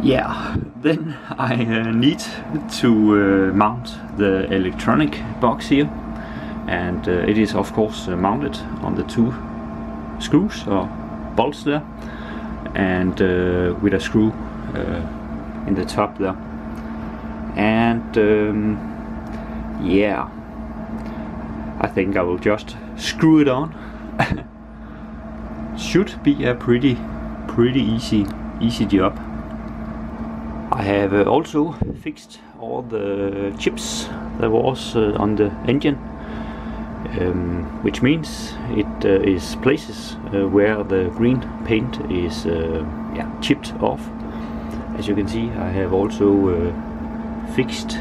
Yeah, then I need to mount the electronic box here, and it is of course mounted on the two screws or bolts there, and with a screw in the top there. And yeah, I think I will just screw it on. Should be a pretty easy job. I have also fixed all the chips that was on the engine, which means it is places where the green paint is chipped off. As you can see, I have also fixed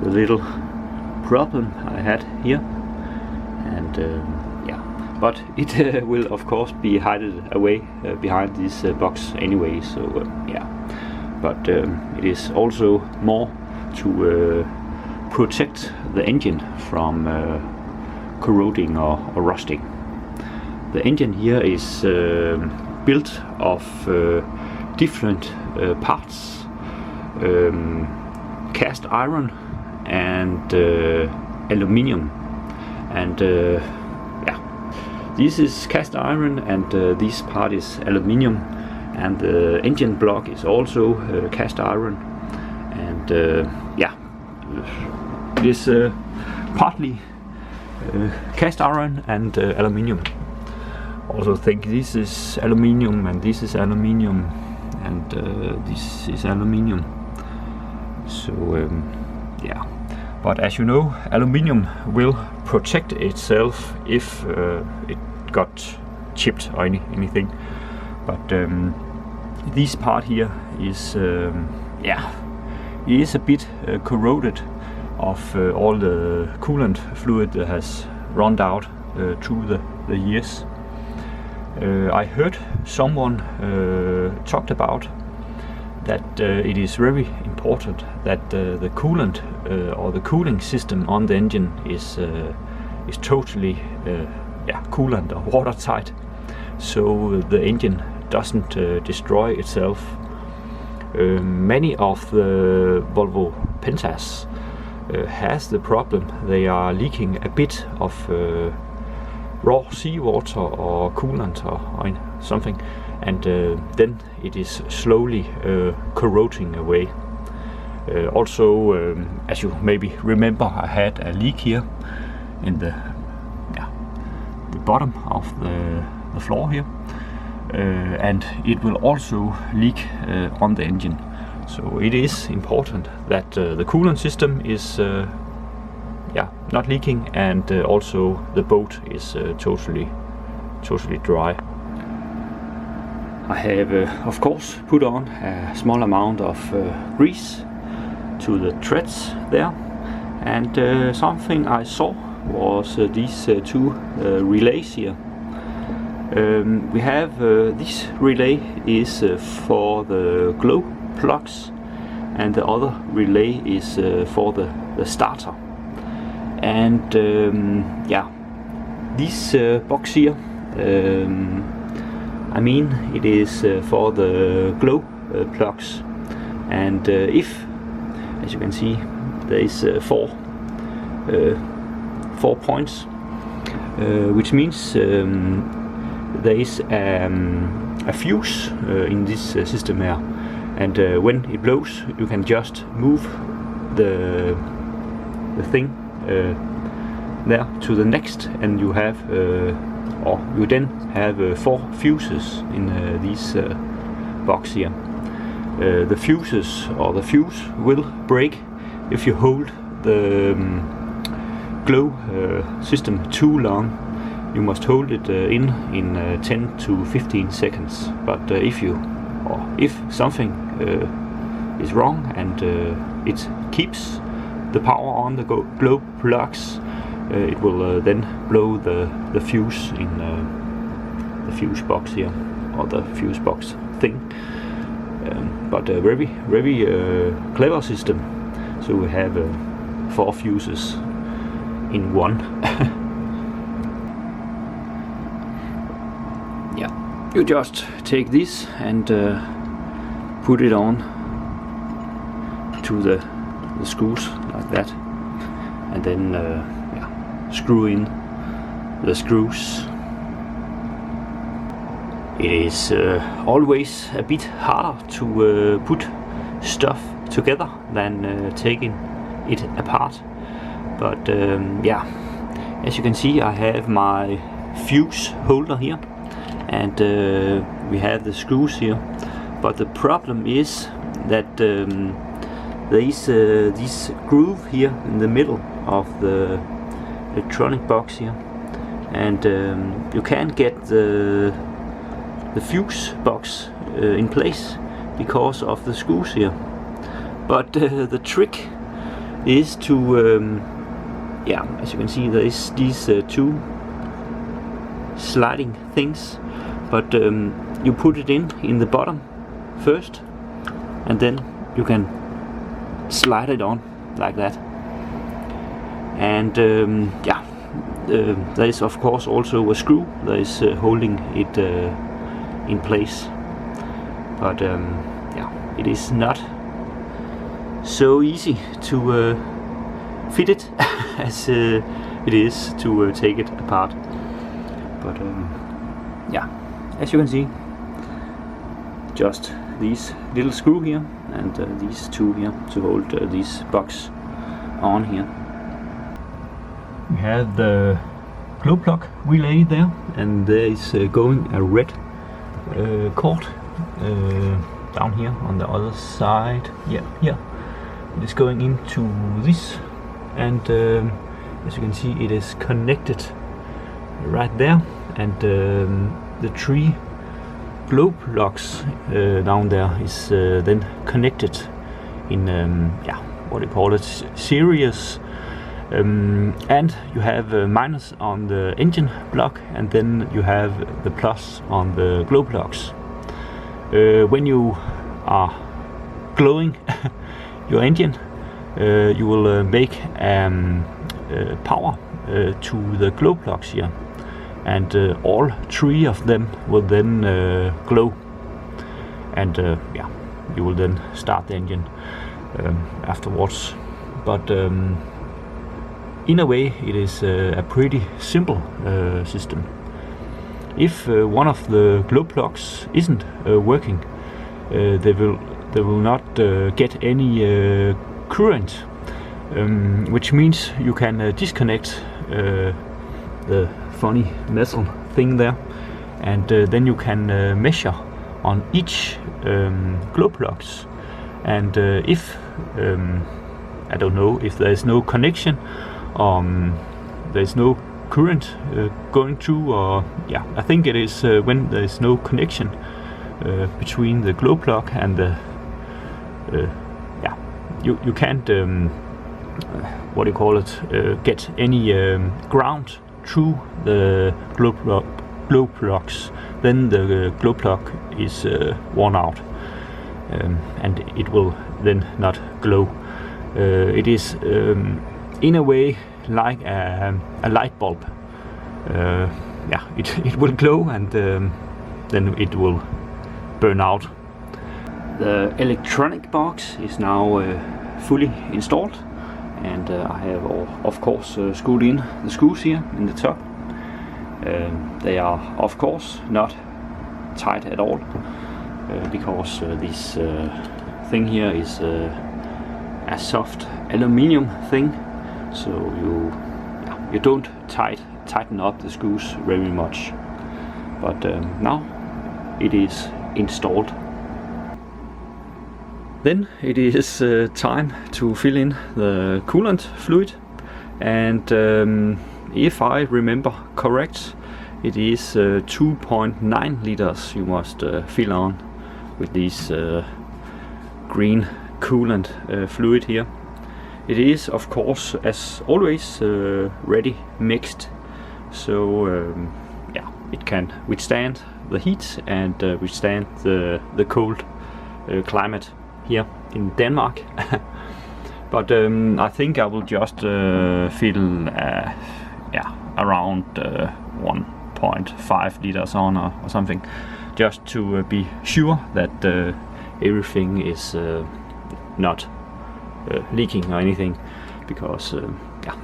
the little problem I had here, and but it will of course be hidden away behind this box anyway, so but it is also more to protect the engine from corroding or rusting. The engine here is built of different parts, cast iron and aluminium, and this is cast iron and this part is aluminium, and the engine block is also cast iron, and it is partly cast iron and aluminium. Also think this is aluminium and this is aluminium and this is aluminium. So but as you know, aluminium will protect itself if it got chipped or anything. But this part here is it is a bit corroded of all the coolant fluid that has run out through the years. I heard someone talked about that it is very important that the coolant or the cooling system on the engine is totally coolant or watertight, so the engine doesn't destroy itself. Many of the Volvo Pentas has the problem. They are leaking a bit of raw seawater or coolant or something, and then it is slowly corroding away. Also, as you maybe remember, I had a leak here in the bottom of the floor here, and it will also leak on the engine. So it is important that the coolant system is not leaking, and also the boat is totally dry. I have of course put on a small amount of grease to the threads there, and something I saw was these two relays here. We have this relay is for the glow plugs, and the other relay is for the starter. And this box here, I mean, it is for the glow plugs, and if, as you can see, there is four points, which means there is a fuse in this system here, and when it blows, you can just move the thing there to the next, and you have or you then have 4 fuses in this box here. The fuses or the fuse will break if you hold the glow system too long. You must hold it in 10 to 15 seconds. But if something is wrong and it keeps the power on the glow plugs, it will then blow the fuse in the fuse box here, or the fuse box thing. But a very clever system. So we have 4 fuses in one. Yeah, you just take this and put it on to the screws like that, and then screw in the screws. It is always a bit harder to put stuff together than taking it apart, but as you can see, I have my fuse holder here, and we have the screws here, but the problem is that there is this groove here in the middle of the electronic box here, and you can't get the fuse box in place because of the screws here. But the trick is to as you can see, there is these two sliding things, but you put it in the bottom first, and then you can slide it on like that. And there is of course also a screw that is holding it in place, but it is not so easy to fit it as it is to take it apart. But as you can see, just these little screw here and these two here to hold this box on here. We have the glow plug relay there, and there is going a red cord down here on the other side. Here it is going into this, and as you can see, it is connected right there, and the three glow plugs down there is then connected in what do you call it, series, and you have a minus on the engine block, and then you have the plus on the glow plugs. When you are glowing your engine, you will make power to the glow plugs here, and all three of them will then glow, and you will then start the engine afterwards. But in a way, it is a pretty simple system. If one of the glow plugs isn't working, they will not get any current, which means you can disconnect the funny metal thing there, and then you can measure on each glow plugs, and if I don't know, if there is no connection, there is no current going through, or I think it is when there is no connection between the glow plug and the you can't what do you call it, get any ground through the glow plugs. Then the glow plug is worn out, and it will then not glow. It is in a way like a light bulb. It will glow, and then it will burn out. The electronic box is now fully installed, and I have of course screwed in the screws here in the top. They are of course not tight at all, because this thing here is a soft aluminium thing, so you don't tighten up the screws very much. But now it is installed. Then it is time to fill in the coolant fluid, and if I remember correct, it is 2.9 liters you must fill on with this green coolant fluid here. It is of course, as always, ready mixed, so it can withstand the heat and withstand the cold climate here in Denmark. But I think I will just fill around 1.5 liters on or something, just to be sure that everything is not leaking or anything, because yeah,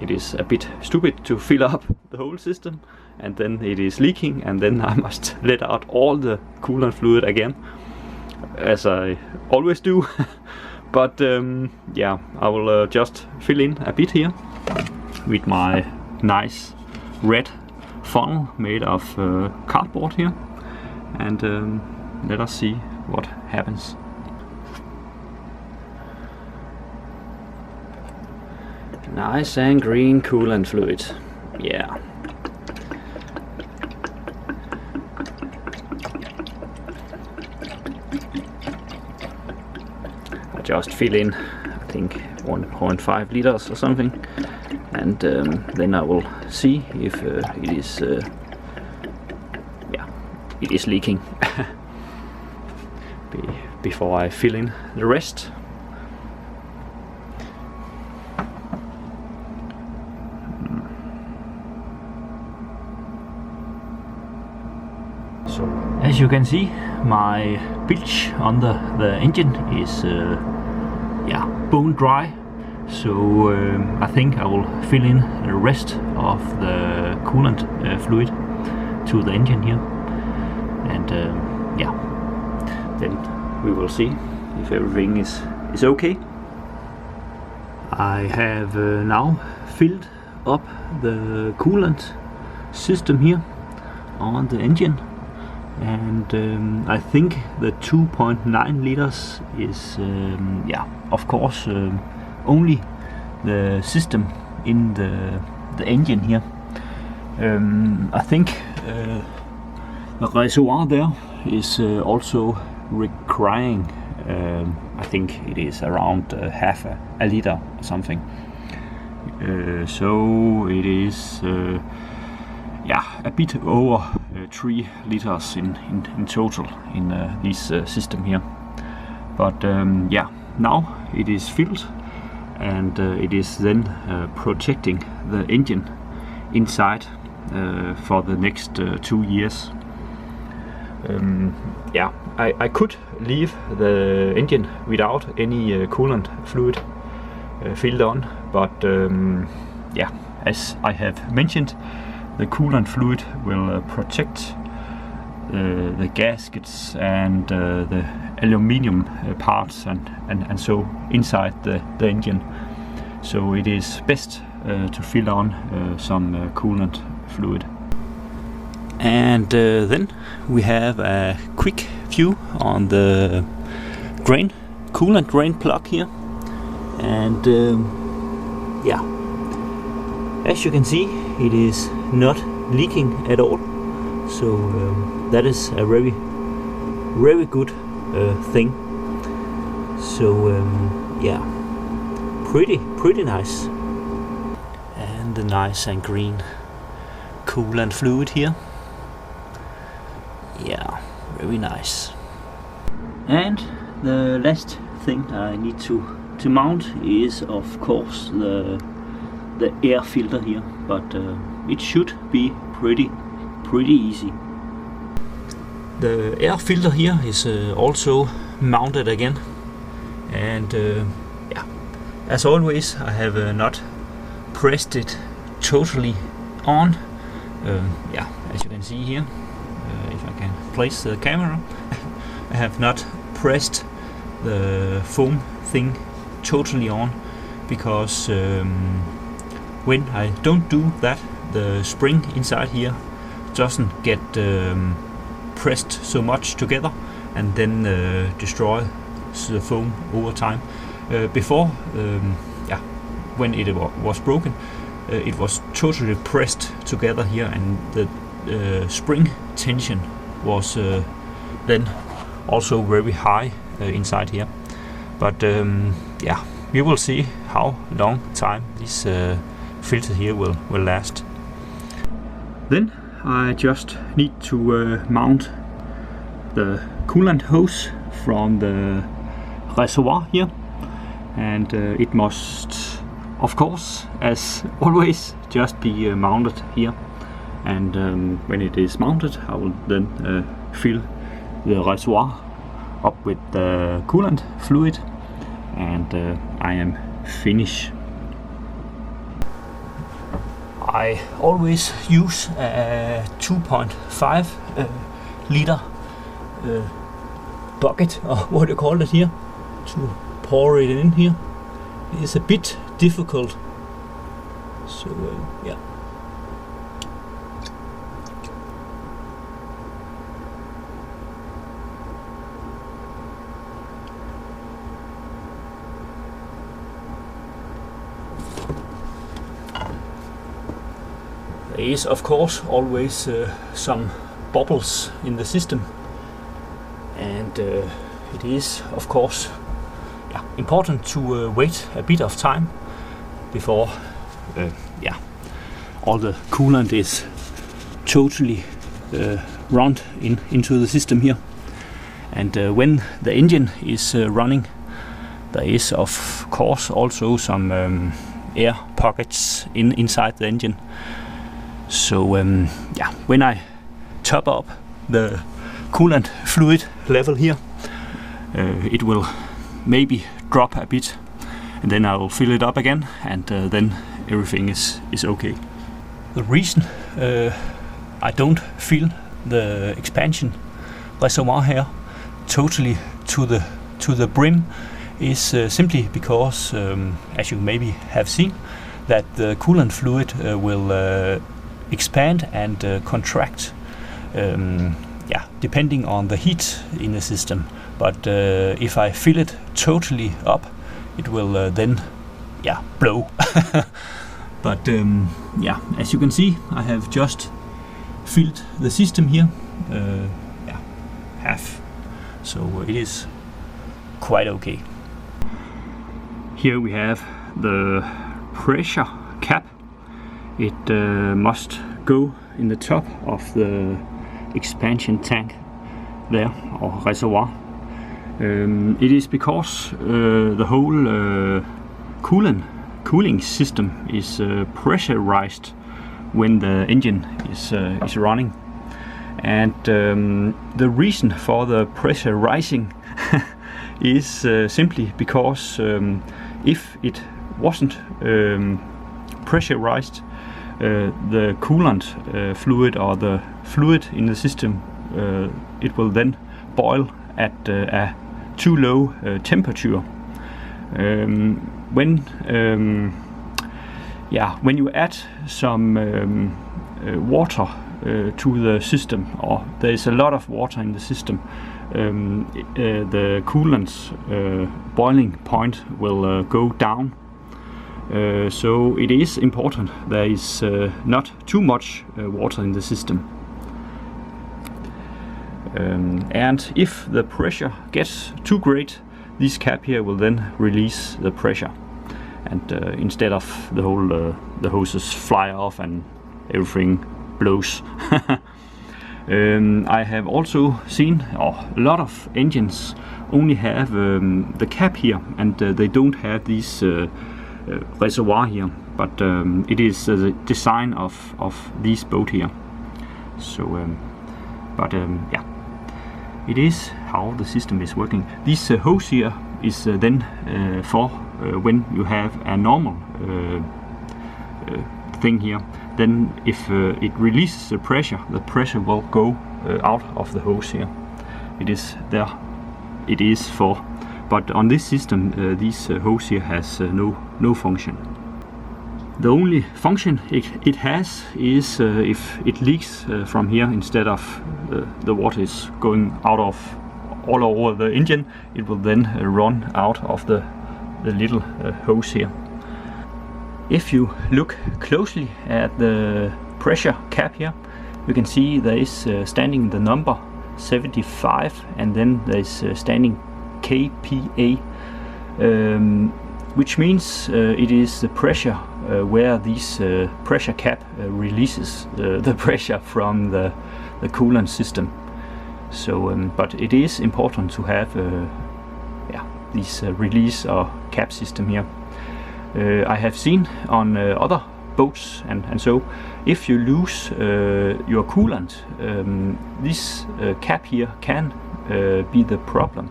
it is a bit stupid to fill up the whole system and then it is leaking, and then I must let out all the coolant fluid again, as I always do. But yeah, I will just fill in a bit here with my nice red funnel made of cardboard here, and let us see what happens. Nice and green coolant fluid, yeah. I just fill in, I think 1.5 liters or something, and then I will see if it is yeah, it is leaking before I fill in the rest. So as you can see, my bilge under the engine is yeah, bone dry. So I think I will fill in the rest of the coolant fluid to the engine here, and yeah, then we will see if everything is okay. I have now filled up the coolant system here on the engine, and I think the 2.9 liters is yeah, of course only the system in the engine here. I think the reservoir there is also requiring, I think it is around half a liter or something. So it is yeah, a bit over 3 liters in total in this system here. But yeah, now it is filled, and it is then protecting the engine inside for the next 2 years. Yeah, I could leave the engine without any coolant fluid filled on, but yeah, as I have mentioned, the coolant fluid will protect the gaskets and the aluminium parts and so inside the engine. So it is best to fill on some coolant fluid. And then we have a quick view on the coolant drain plug here, and yeah, as you can see, it is not leaking at all. So that is a very good thing. So yeah, pretty nice. And the nice and green coolant fluid here. Yeah, very nice. And the last thing I need to mount is, of course, the air filter here, but it should be pretty easy. The air filter here is also mounted again, and yeah, as always, I have not pressed it totally on. Yeah, as you can see here, if I can place the camera, I have not pressed the foam thing totally on, because when I don't do that, the spring inside here doesn't get pressed so much together and then destroy the foam over time. Before, yeah, when it was broken, it was totally pressed together here, and the spring tension was then also very high inside here. But yeah, we will see how long time this filter here will last. Then I just need to mount the coolant hose from the reservoir here, and it must, of course, as always, just be mounted here. And when it is mounted, I will then fill the reservoir up with the coolant fluid, and I am finished. I always use a 2.5 liter bucket, or what do you call it here, to pour it in here. It is a bit difficult, so yeah. There is of course always some bubbles in the system, and it is of course important to wait a bit of time before all the coolant is totally run into the system here. And when the engine is running, there is of course also some air pockets inside the engine. So when I top up the coolant fluid level here, it will maybe drop a bit, and then I will fill it up again, and then everything is okay. The reason I don't fill the expansion reservoir here totally to the brim is simply because, as you maybe have seen, that the coolant fluid will expand and contract depending on the heat in the system. But if I fill it totally up, it will then blow. But as you can see, I have just filled the system here half, so it is quite okay. Here we have the pressure cap. It must go in the top of the expansion tank there, or reservoir. It is because the whole cooling system is pressurized when the engine is running, and the reason for the pressurizing is simply because if it wasn't pressurized, the coolant fluid, or the fluid in the system, it will then boil at a too low temperature. When you add some water to the system, or there is a lot of water in the system, the coolant's boiling point will go down. So it is important there is not too much water in the system. And if the pressure gets too great, this cap here will then release the pressure, and instead of the hoses fly off and everything blows. I have also seen a lot of engines only have the cap here, and they don't have this reservoir here, but it is the design of this boat here. So it is how the system is working. This hose here is then for when you have a normal thing here. Then if it releases the pressure will go out of the hose here. It is there. It is for. But on this system, this hose here has no function. The only function it has is if it leaks from here, instead of the water is going out of all over the engine, it will then run out of the little hose here. If you look closely at the pressure cap here, you can see there is standing the number 75, and then there is standing kPa, which means it is the pressure where this pressure cap releases the pressure from the coolant system. So, but it is important to have this release or cap system here. I have seen on other boats and so, if you lose your coolant, this cap here can be the problem.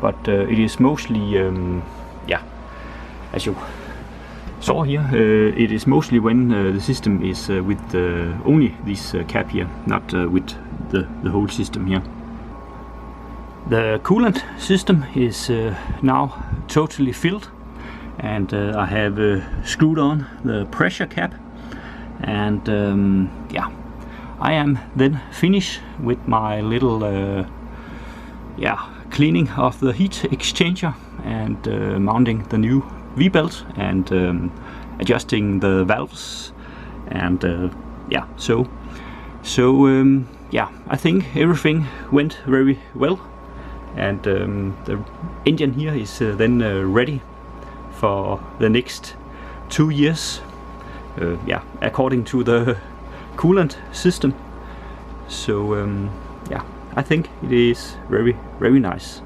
But it is mostly yeah, as you saw here, it is mostly when the system is with only this cap here, not with the whole system here. The coolant system is now totally filled, and I have screwed on the pressure cap, and yeah, I am then finished with my little cleaning of the heat exchanger and mounting the new V-belt and adjusting the valves, and yeah, so yeah, I think everything went very well, and the engine here is then ready for the next 2 years, yeah, according to the coolant system. So yeah, I think it is very nice.